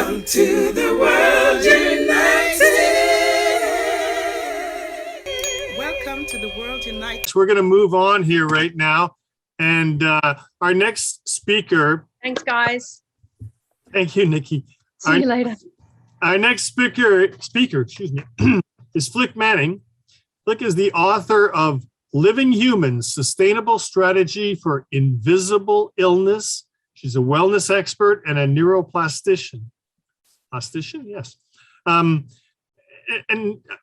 Welcome to the World United. Welcome to the World United. We're going to move on here right now. And our next speaker. Thanks, guys. Thank you, Nikki. See you later. Our next speaker, excuse me, is Flic Manning. Flic is the author of Living Humans, Sustainable Strategy for Invisible Illness. She's a wellness expert and a neuroplastician. Plastician, yes. And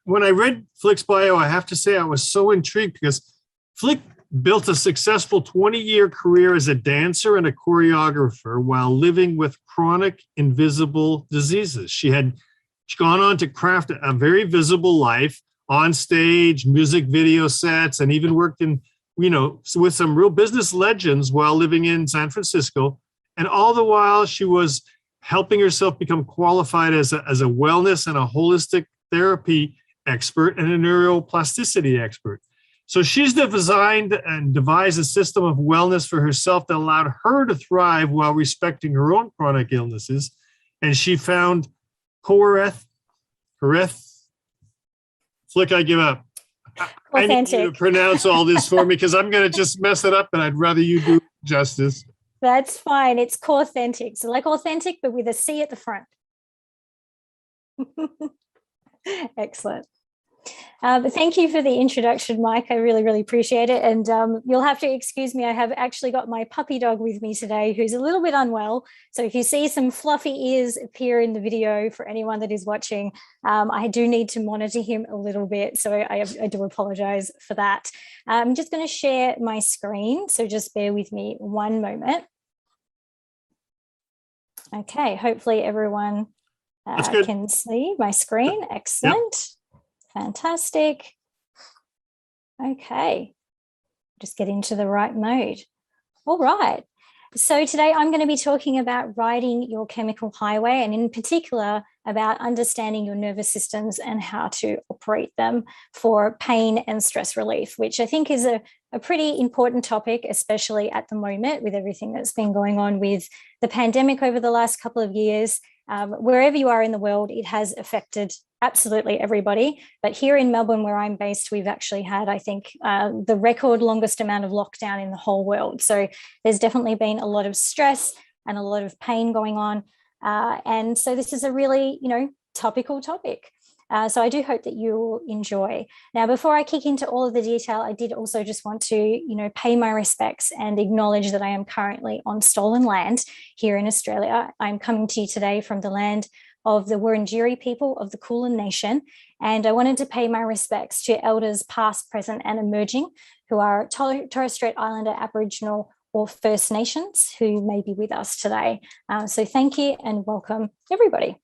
when I read Flic's bio, I have to say I was so intrigued because Flic built a successful 20-year career as a dancer and a choreographer while living with chronic invisible diseases. She'd gone on to craft a very visible life on stage, music video sets, and even worked in, with some real business legends while living in San Francisco. And all the while she was helping herself become qualified as a wellness and a holistic therapy expert and a neuroplasticity expert. So she's designed and devised a system of wellness for herself that allowed her to thrive while respecting her own chronic illnesses. And she found Flic, I give up. I need you to pronounce all this for me because I'm going to just mess it up and I'd rather you do justice. That's fine. It's authentic. So like authentic, but with a C at the front. Excellent. But thank you for the introduction, Mike. I really, really appreciate it. And you'll have to excuse me. I have actually got my puppy dog with me today who's a little bit unwell. So if you see some fluffy ears appear in the video for anyone that is watching, I do need to monitor him a little bit. So I do apologize for that. I'm just going to share my screen. So just bear with me one moment. Okay, hopefully everyone can see my screen. Excellent. Yep. Fantastic. Okay, just get into the right mode. All right. So today I'm going to be talking about riding your chemical highway, and in particular about understanding your nervous systems and how to operate them for pain and stress relief, which I think is a pretty important topic, especially at the moment with everything that's been going on with the pandemic over the last couple of years. Wherever you are in the world, it has affected absolutely everybody. But here in Melbourne, where I'm based, we've actually had, I think, the record longest amount of lockdown in the whole world. So there's definitely been a lot of stress and a lot of pain going on. And so this is a really, topical topic. So I do hope that you'll enjoy. Now, before I kick into all of the detail, I did also just want to, pay my respects and acknowledge that I am currently on stolen land here in Australia. I'm coming to you today from the land of the Wurundjeri people of the Kulin Nation. And I wanted to pay my respects to elders past, present, and emerging who are Torres Strait Islander, Aboriginal, or First Nations who may be with us today. So thank you and welcome, everybody.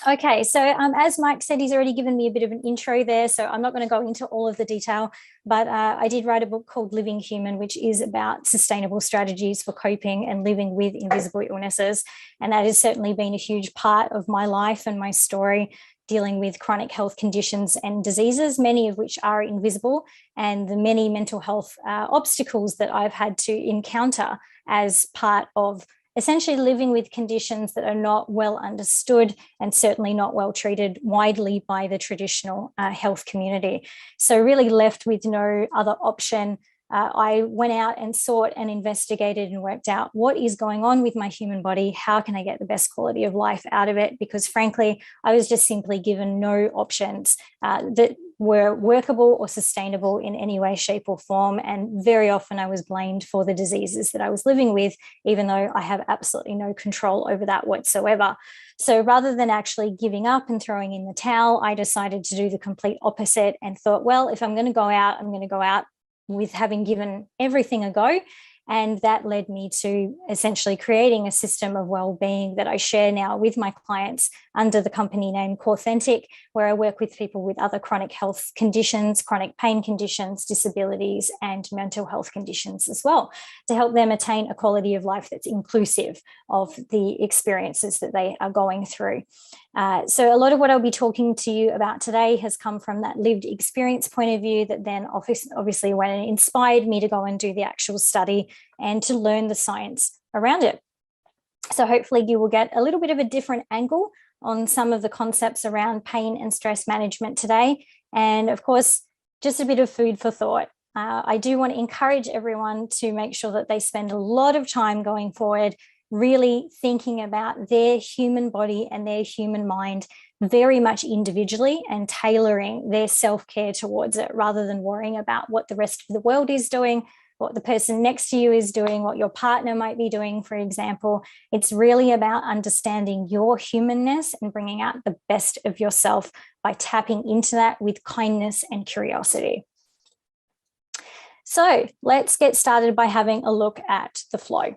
Okay, so as Mike said, he's already given me a bit of an intro there, so I'm not going to go into all of the detail, but I did write a book called Living Human, which is about sustainable strategies for coping and living with invisible illnesses. And that has certainly been a huge part of my life and my story, dealing with chronic health conditions and diseases, many of which are invisible, and the many mental health obstacles that I've had to encounter as part of essentially living with conditions that are not well understood and certainly not well treated widely by the traditional health community. So really left with no other option. I went out and sought and investigated and worked out what is going on with my human body. How can I get the best quality of life out of it? Because frankly, I was just simply given no options that were workable or sustainable in any way, shape or form. And very often I was blamed for the diseases that I was living with, even though I have absolutely no control over that whatsoever. So rather than actually giving up and throwing in the towel, I decided to do the complete opposite and thought, well, if I'm going to go out, I'm going to go out with having given everything a go. And that led me to essentially creating a system of well-being that I share now with my clients under the company name Authentic, where I work with people with other chronic health conditions, chronic pain conditions, disabilities, and mental health conditions as well, to help them attain a quality of life that's inclusive of the experiences that they are going through. So a lot of what I'll be talking to you about today has come from that lived experience point of view that then obviously went and inspired me to go and do the actual study and to learn the science around it. So hopefully you will get a little bit of a different angle on some of the concepts around pain and stress management today. And of course, just a bit of food for thought. I do want to encourage everyone to make sure that they spend a lot of time going forward really thinking about their human body and their human mind very much individually and tailoring their self-care towards it rather than worrying about what the rest of the world is doing, what the person next to you is doing, what your partner might be doing, for example. It's really about understanding your humanness and bringing out the best of yourself by tapping into that with kindness and curiosity. So let's get started by having a look at the flow.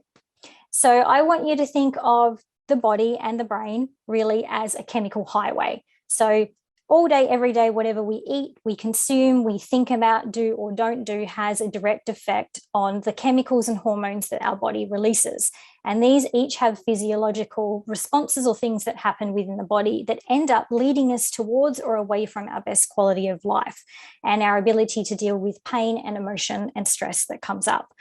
So I want you to think of the body and the brain really as a chemical highway. So all day, every day, whatever we eat, we consume, we think about, do or don't do has a direct effect on the chemicals and hormones that our body releases. And these each have physiological responses or things that happen within the body that end up leading us towards or away from our best quality of life and our ability to deal with pain and emotion and stress that comes up.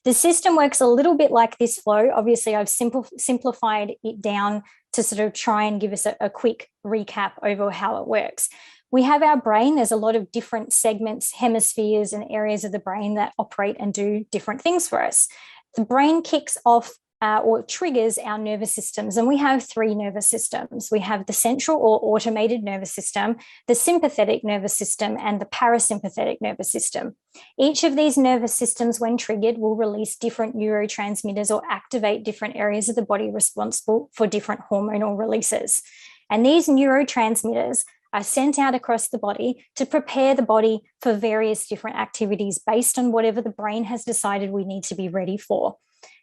The system works a little bit like this flow. Obviously, I've simplified it down to sort of try and give us a quick recap over how it works. We have our brain. There's a lot of different segments, hemispheres, and areas of the brain that operate and do different things for us. The brain kicks off or triggers our nervous systems. And we have three nervous systems. We have the central or automated nervous system, the sympathetic nervous system, and the parasympathetic nervous system. Each of these nervous systems, when triggered, will release different neurotransmitters or activate different areas of the body responsible for different hormonal releases. And these neurotransmitters are sent out across the body to prepare the body for various different activities based on whatever the brain has decided we need to be ready for.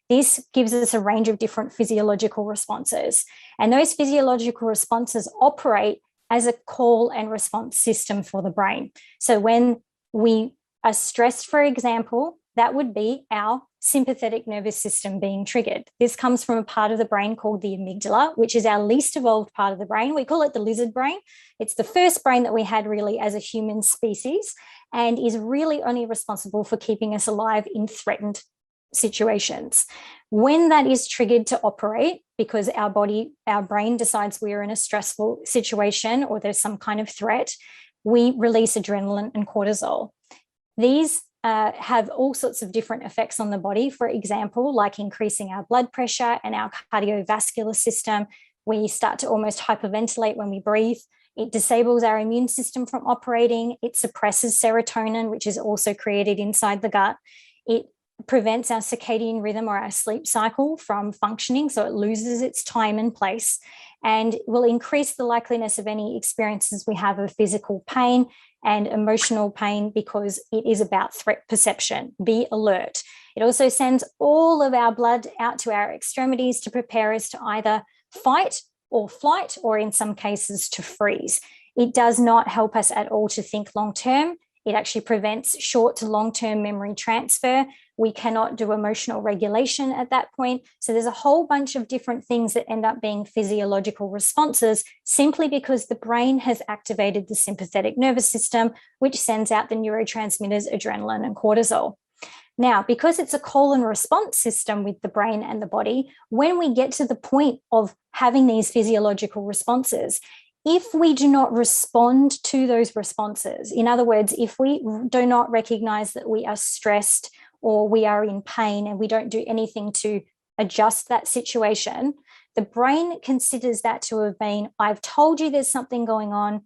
This gives us a range of different physiological responses. And those physiological responses operate as a call and response system for the brain. So when we are stressed, for example, that would be our sympathetic nervous system being triggered. This comes from a part of the brain called the amygdala, which is our least evolved part of the brain. We call it the lizard brain. It's the first brain that we had really as a human species and is really only responsible for keeping us alive in threatened situations. When that is triggered to operate because our brain decides we're in a stressful situation or there's some kind of threat, we release adrenaline and cortisol. These have all sorts of different effects on the body, for example, like increasing our blood pressure and our cardiovascular system. We start to almost hyperventilate when we breathe. It disables our immune system from operating. It suppresses serotonin, which is also created inside the gut. It prevents our circadian rhythm or our sleep cycle from functioning, so it loses its time and place, and will increase the likeliness of any experiences we have of physical pain and emotional pain because it is about threat perception. Be alert. It also sends all of our blood out to our extremities to prepare us to either fight or flight, or in some cases to freeze. It does not help us at all to think long term. It actually prevents short to long-term memory transfer. We cannot do emotional regulation at that point. So there's a whole bunch of different things that end up being physiological responses simply because the brain has activated the sympathetic nervous system, which sends out the neurotransmitters adrenaline and cortisol. Now, because it's a call and response system with the brain and the body, when we get to the point of having these physiological responses, if we do not respond to those responses, in other words, if we do not recognize that we are stressed or we are in pain and we don't do anything to adjust that situation, the brain considers that to have been, I've told you there's something going on,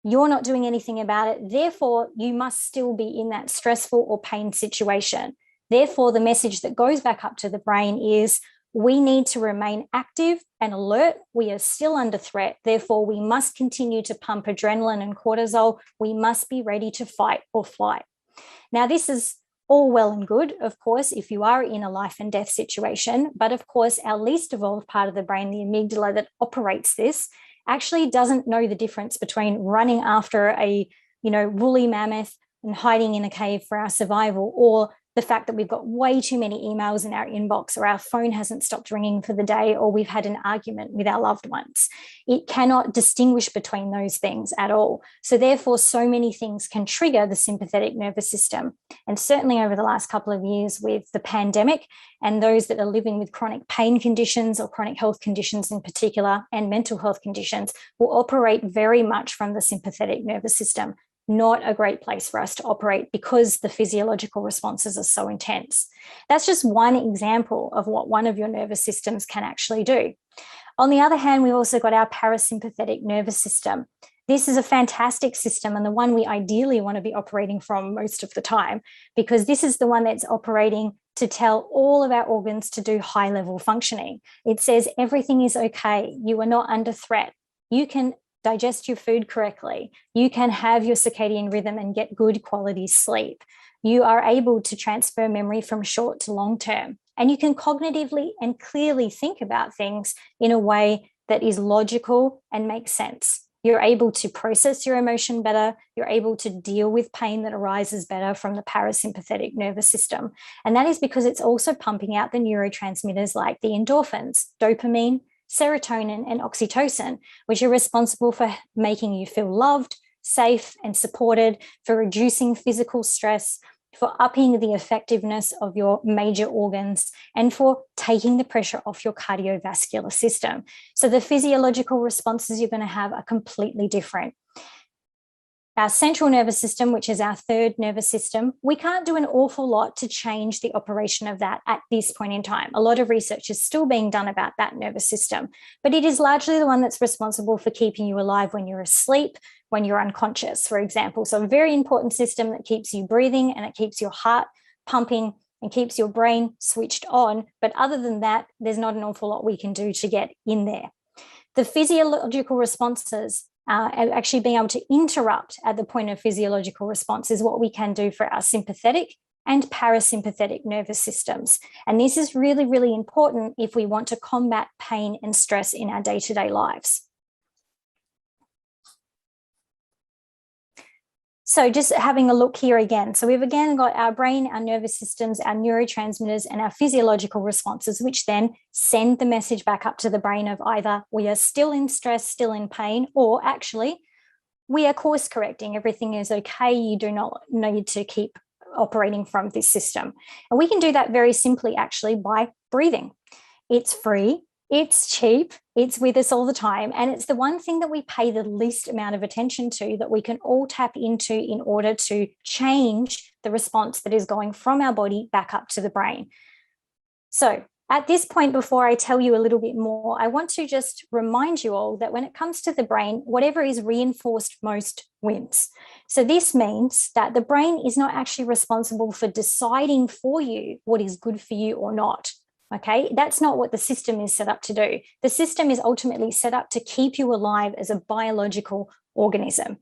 you're not doing anything about it, therefore you must still be in that stressful or pain situation. Therefore, the message that goes back up to the brain is, we need to remain active and alert. We are still under threat. Therefore, we must continue to pump adrenaline and cortisol. We must be ready to fight or flight. Now, this is all well and good, of course, if you are in a life and death situation. But of course, our least evolved part of the brain, the amygdala that operates this, actually doesn't know the difference between running after a woolly mammoth and hiding in a cave for our survival, or the fact that we've got way too many emails in our inbox, or our phone hasn't stopped ringing for the day, or we've had an argument with our loved ones. It cannot distinguish between those things at all. So therefore, so many things can trigger the sympathetic nervous system. And certainly over the last couple of years with the pandemic, and those that are living with chronic pain conditions or chronic health conditions in particular, and mental health conditions, will operate very much from the sympathetic nervous system. Not a great place for us to operate because the physiological responses are so intense. That's just one example of what one of your nervous systems can actually do. On the other hand, we've also got our parasympathetic nervous system. This is a fantastic system, and the one we ideally want to be operating from most of the time, because this is the one that's operating to tell all of our organs to do high-level functioning. It says everything is okay. You are not under threat. You can digest your food correctly. You can have your circadian rhythm and get good quality sleep. You are able to transfer memory from short to long term. And you can cognitively and clearly think about things in a way that is logical and makes sense. You're able to process your emotion better. You're able to deal with pain that arises better from the parasympathetic nervous system. And that is because it's also pumping out the neurotransmitters like the endorphins, dopamine, serotonin, and oxytocin, which are responsible for making you feel loved, safe, and supported, for reducing physical stress, for upping the effectiveness of your major organs, and for taking the pressure off your cardiovascular system. So the physiological responses you're going to have are completely different. Our central nervous system, which is our third nervous system, we can't do an awful lot to change the operation of that at this point in time. A lot of research is still being done about that nervous system, but it is largely the one that's responsible for keeping you alive when you're asleep, when you're unconscious, for example. So a very important system that keeps you breathing, and it keeps your heart pumping and keeps your brain switched on. But other than that, there's not an awful lot we can do to get in there. The physiological responses and actually being able to interrupt at the point of physiological response is what we can do for our sympathetic and parasympathetic nervous systems. And this is really, really important if we want to combat pain and stress in our day-to-day lives. So just having a look here again. So we've again got our brain, our nervous systems, our neurotransmitters, and our physiological responses, which then send the message back up to the brain of either we are still in stress, still in pain, or actually we are course correcting. Everything is okay. You do not need to keep operating from this system. And we can do that very simply actually by breathing. It's free. It's cheap, it's with us all the time, and it's the one thing that we pay the least amount of attention to, that we can all tap into in order to change the response that is going from our body back up to the brain. So at this point, before I tell you a little bit more, I want to just remind you all that when it comes to the brain, whatever is reinforced most wins. So this means that the brain is not actually responsible for deciding for you what is good for you or not. Okay, that's not what the system is set up to do. The system is ultimately set up to keep you alive as a biological organism.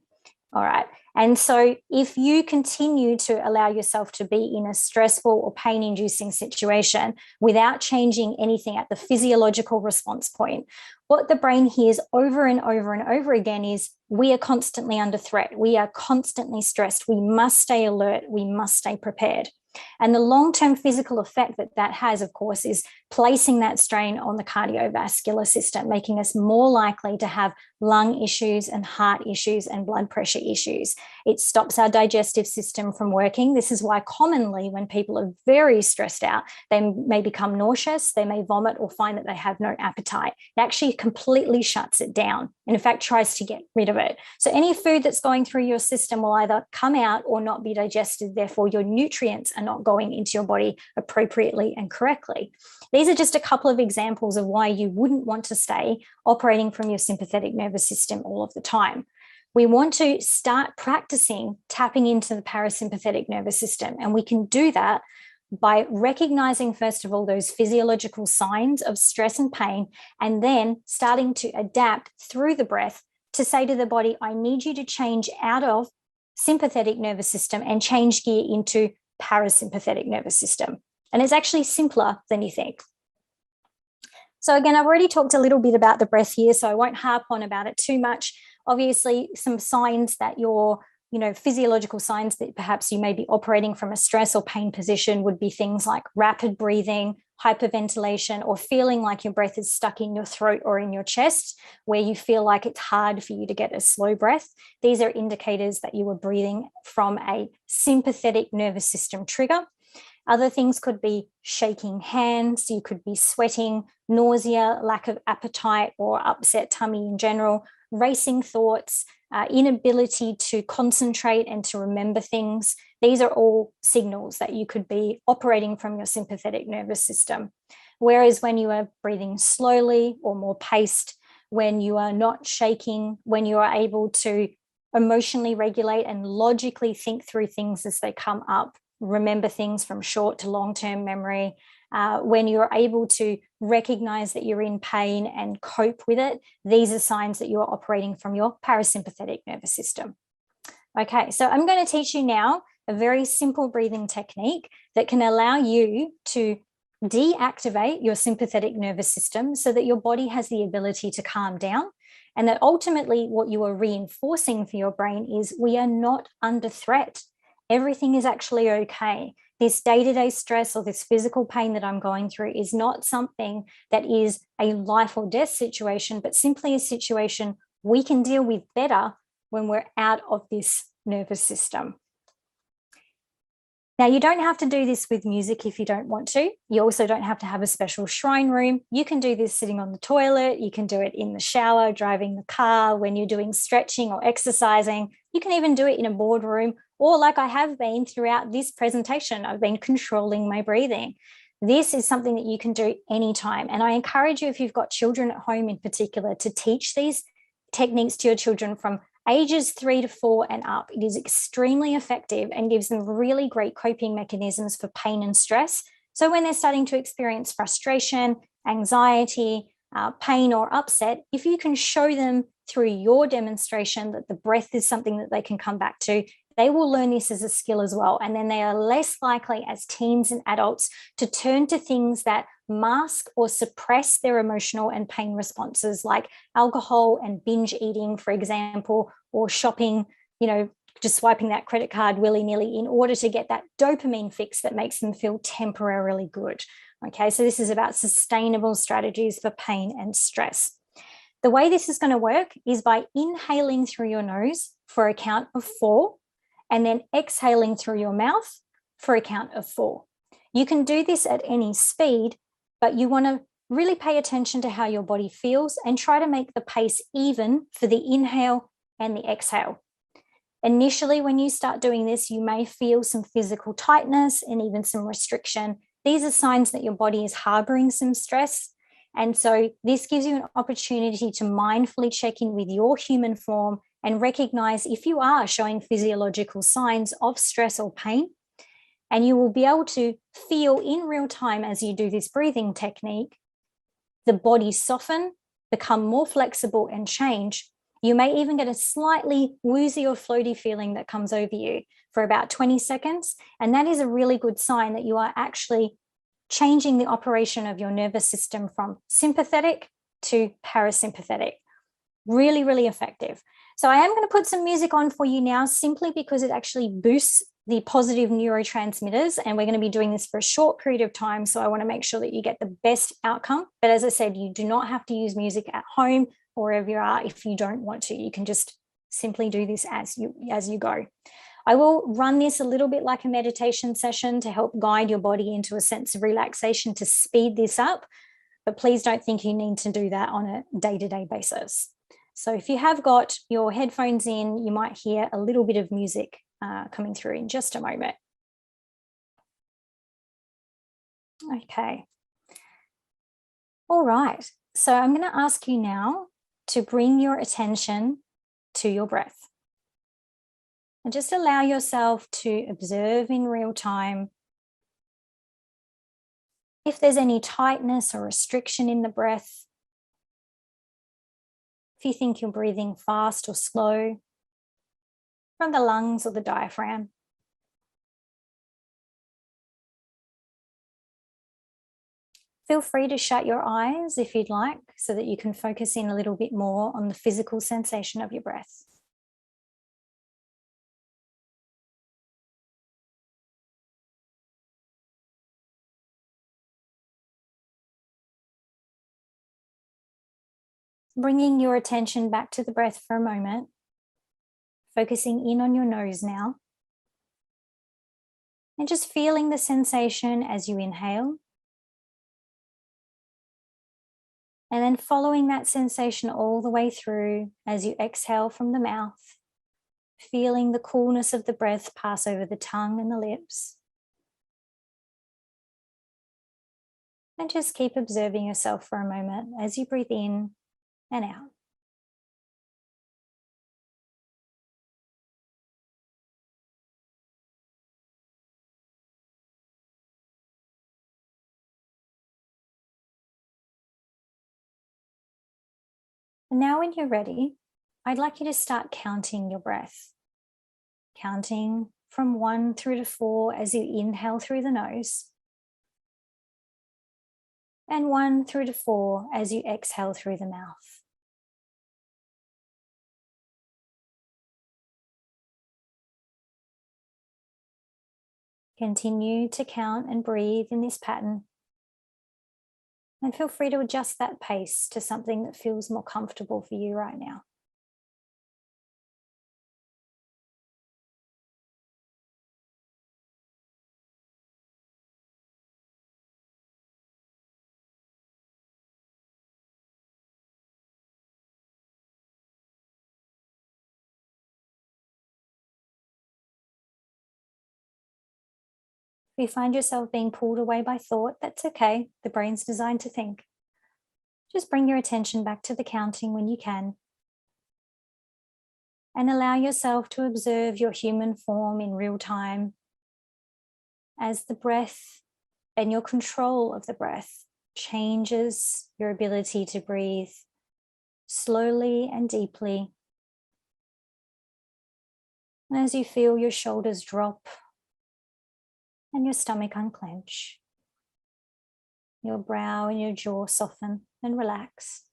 All right. And so if you continue to allow yourself to be in a stressful or pain-inducing situation without changing anything at the physiological response point, what the brain hears over and over and over again is, we are constantly under threat. We are constantly stressed. We must stay alert. We must stay prepared. And the long-term physical effect that that has, of course, is placing that strain on the cardiovascular system, making us more likely to have lung issues and heart issues and blood pressure issues. It stops our digestive system from working. This is why commonly when people are very stressed out, they may become nauseous, they may vomit or find that they have no appetite. It actually completely shuts it down and in fact tries to get rid of it. So any food that's going through your system will either come out or not be digested. Therefore, your nutrients are not going into your body appropriately and correctly. These are just a couple of examples of why you wouldn't want to stay operating from your sympathetic nervous system all of the time. We want to start practicing tapping into the parasympathetic nervous system, and we can do that by recognizing, first of all, those physiological signs of stress and pain, and then starting to adapt through the breath to say to the body, I need you to change out of sympathetic nervous system and change gear into parasympathetic nervous system. And it's actually simpler than you think. So again, I've already talked a little bit about the breath here, so I won't harp on about it too much. Obviously, some signs that your physiological signs that perhaps you may be operating from a stress or pain position would be things like rapid breathing, hyperventilation, or feeling like your breath is stuck in your throat or in your chest, where you feel like it's hard for you to get a slow breath. These are indicators that you are breathing from a sympathetic nervous system trigger. Other things could be shaking hands, you could be sweating, nausea, lack of appetite or upset tummy in general, racing thoughts, inability to concentrate and to remember things. These are all signals that you could be operating from your sympathetic nervous system. Whereas when you are breathing slowly or more paced, when you are not shaking, when you are able to emotionally regulate and logically think through things as they come up, remember things from short to long-term memory, when you're able to recognize that you're in pain and cope with it, these are signs that you're operating from your parasympathetic nervous system. Okay, so I'm going to teach you now a very simple breathing technique that can allow you to deactivate your sympathetic nervous system so that your body has the ability to calm down, and that ultimately what you are reinforcing for your brain is we are not under threat. Everything is actually okay. This day-to-day stress or this physical pain that I'm going through is not something that is a life or death situation, but simply a situation we can deal with better when we're out of this nervous system. Now, you don't have to do this with music if you don't want to. You also don't have to have a special shrine room. You can do this sitting on the toilet. You can do it in the shower, driving the car, when you're doing stretching or exercising. You can even do it in a boardroom, or like I have been throughout this presentation, I've been controlling my breathing. This is something that you can do anytime. And I encourage you, if you've got children at home in particular, to teach these techniques to your children from ages 3 to 4 and up. It is extremely effective and gives them really great coping mechanisms for pain and stress. So when they're starting to experience frustration, anxiety, pain or upset, if you can show them through your demonstration that the breath is something that they can come back to, they will learn this as a skill as well. And then they are less likely as teens and adults to turn to things that mask or suppress their emotional and pain responses, like alcohol and binge eating, for example, or shopping, just swiping that credit card willy-nilly in order to get that dopamine fix that makes them feel temporarily good. Okay, so this is about sustainable strategies for pain and stress. The way this is going to work is by inhaling through your nose for a count of 4, and then exhaling through your mouth for a count of 4. You can do this at any speed, but you want to really pay attention to how your body feels and try to make the pace even for the inhale and the exhale. Initially, when you start doing this, you may feel some physical tightness and even some restriction. These are signs that your body is harboring some stress. And so this gives you an opportunity to mindfully check in with your human form and recognize if you are showing physiological signs of stress or pain. And you will be able to feel in real time as you do this breathing technique, the body soften, become more flexible and change. You may even get a slightly woozy or floaty feeling that comes over you for about 20 seconds. And that is a really good sign that you are actually changing the operation of your nervous system from sympathetic to parasympathetic. Really, really effective. So I am going to put some music on for you now, simply because it actually boosts the positive neurotransmitters, and we're going to be doing this for a short period of time. So I want to make sure that you get the best outcome. But as I said, you do not have to use music at home or wherever you are if you don't want to. You can just simply do this as you go. I will run this a little bit like a meditation session to help guide your body into a sense of relaxation to speed this up. But please don't think you need to do that on a day-to-day basis. So if you have got your headphones in, you might hear a little bit of music coming through in just a moment. Okay. All right. So I'm going to ask you now to bring your attention to your breath. And just allow yourself to observe in real time if there's any tightness or restriction in the breath. If you think you're breathing fast or slow from the lungs or the diaphragm. Feel free to shut your eyes if you'd like, so that you can focus in a little bit more on the physical sensation of your breath. Bringing your attention back to the breath for a moment, focusing in on your nose now, and just feeling the sensation as you inhale. And then following that sensation all the way through as you exhale from the mouth, feeling the coolness of the breath pass over the tongue and the lips. And just keep observing yourself for a moment as you breathe in and out. And now when you're ready, I'd like you to start counting your breath. Counting from 1 through to 4 as you inhale through the nose. And 1 through to 4 as you exhale through the mouth. Continue to count and breathe in this pattern. And feel free to adjust that pace to something that feels more comfortable for you right now. If you find yourself being pulled away by thought, that's okay. The brain's designed to think. Just bring your attention back to the counting when you can. And allow yourself to observe your human form in real time as the breath and your control of the breath changes your ability to breathe slowly and deeply. And as you feel your shoulders drop and your stomach unclench, your brow and your jaw soften and relax.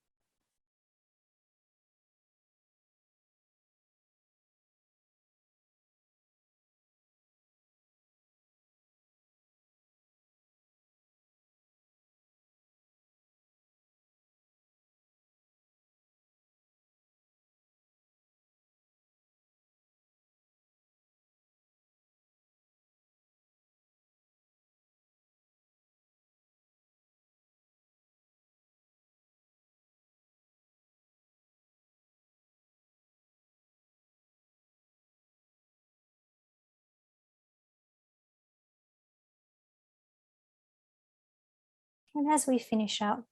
And as we finish up,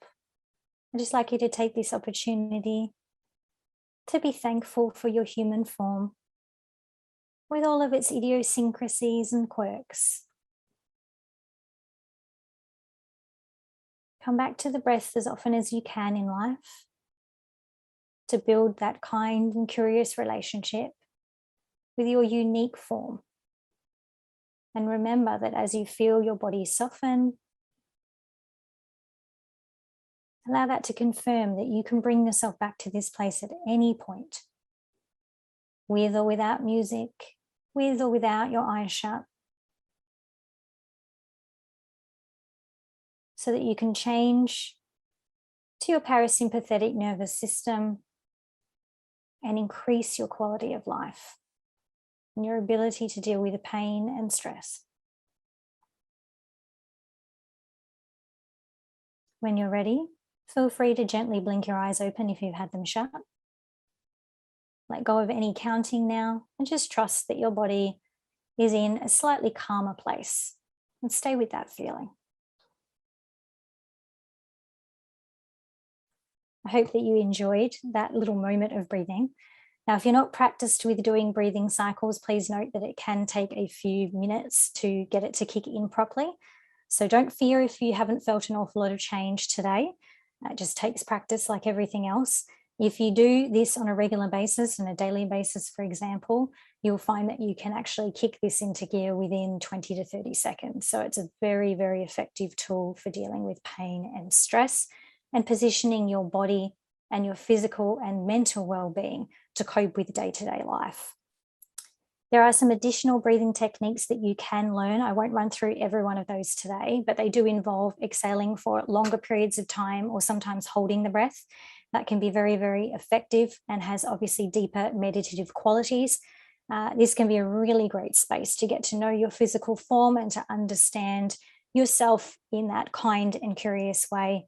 I'd just like you to take this opportunity to be thankful for your human form with all of its idiosyncrasies and quirks. Come back to the breath as often as you can in life to build that kind and curious relationship with your unique form. And remember that as you feel your body soften, allow that to confirm that you can bring yourself back to this place at any point, with or without music, with or without your eyes shut, so that you can change to your parasympathetic nervous system and increase your quality of life and your ability to deal with the pain and stress. When you're ready, feel free to gently blink your eyes open if you've had them shut. Let go of any counting now and just trust that your body is in a slightly calmer place, and stay with that feeling. I hope that you enjoyed that little moment of breathing. Now, if you're not practiced with doing breathing cycles, please note that it can take a few minutes to get it to kick in properly. So don't fear if you haven't felt an awful lot of change today. It just takes practice like everything else. If you do this on a regular basis, on a daily basis, for example, you'll find that you can actually kick this into gear within 20 to 30 seconds. So it's a very, very effective tool for dealing with pain and stress and positioning your body and your physical and mental well-being to cope with day-to-day life. There are some additional breathing techniques that you can learn. I won't run through every one of those today, but they do involve exhaling for longer periods of time or sometimes holding the breath. that can be very, very effective and has obviously deeper meditative qualities. This can be a really great space to get to know your physical form and to understand yourself in that kind and curious way.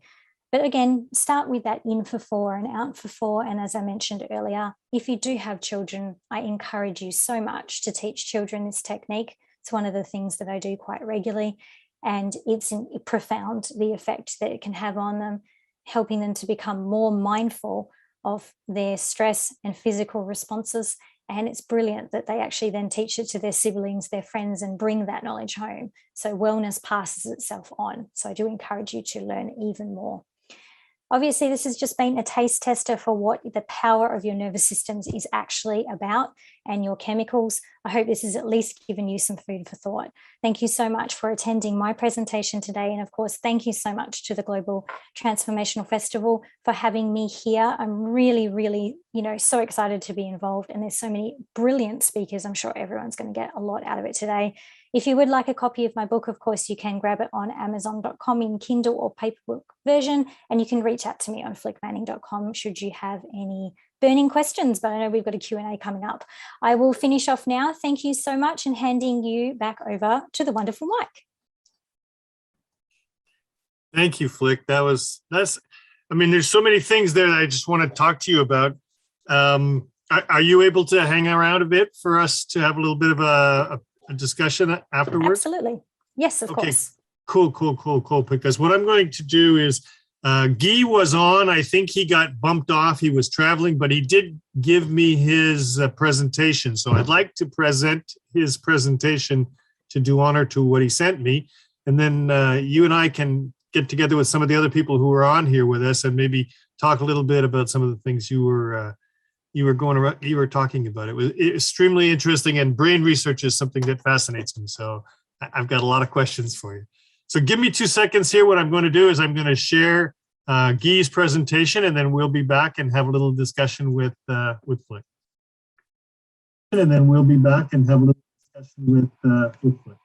But again, start with that in for 4 and out for 4. And as I mentioned earlier, if you do have children, I encourage you so much to teach children this technique. It's one of the things that I do quite regularly. And it's profound, the effect that it can have on them, helping them to become more mindful of their stress and physical responses. And it's brilliant that they actually then teach it to their siblings, their friends, and bring that knowledge home. So wellness passes itself on. So I do encourage you to learn even more. Obviously, this has just been a taste tester for what the power of your nervous systems is actually about and your chemicals. I hope this has at least given you some food for thought. Thank you so much for attending my presentation today. And of course, thank you so much to the Global Transformational Festival for having me here. I'm really, really, so excited to be involved. And there's so many brilliant speakers. I'm sure everyone's going to get a lot out of it today. If you would like a copy of my book, of course, you can grab it on Amazon.com in Kindle or paperback version, and you can reach out to me on flicmanning.com should you have any burning questions, but I know we've got a Q&A coming up. I will finish off now. Thank you so much, and handing you back over to the wonderful Mike. Thank you, Flic. There's so many things there that I just want to talk to you about. Are you able to hang around a bit for us to have a little bit of a discussion afterwards? Absolutely. Yes, of course. Cool. Because what I'm going to do is, Guy was on. I think he got bumped off. He was traveling, but he did give me his presentation. So I'd like to present his presentation to do honor to what he sent me. And then you and I can get together with some of the other people who are on here with us and maybe talk a little bit about some of the things you were talking about. It was extremely interesting, and brain research is something that fascinates me. So I've got a lot of questions for you. So give me 2 seconds here. What I'm going to do is I'm going to share Guy's presentation, and then we'll be back and have a little discussion with Flic. And then we'll be back and have a little discussion with Flic.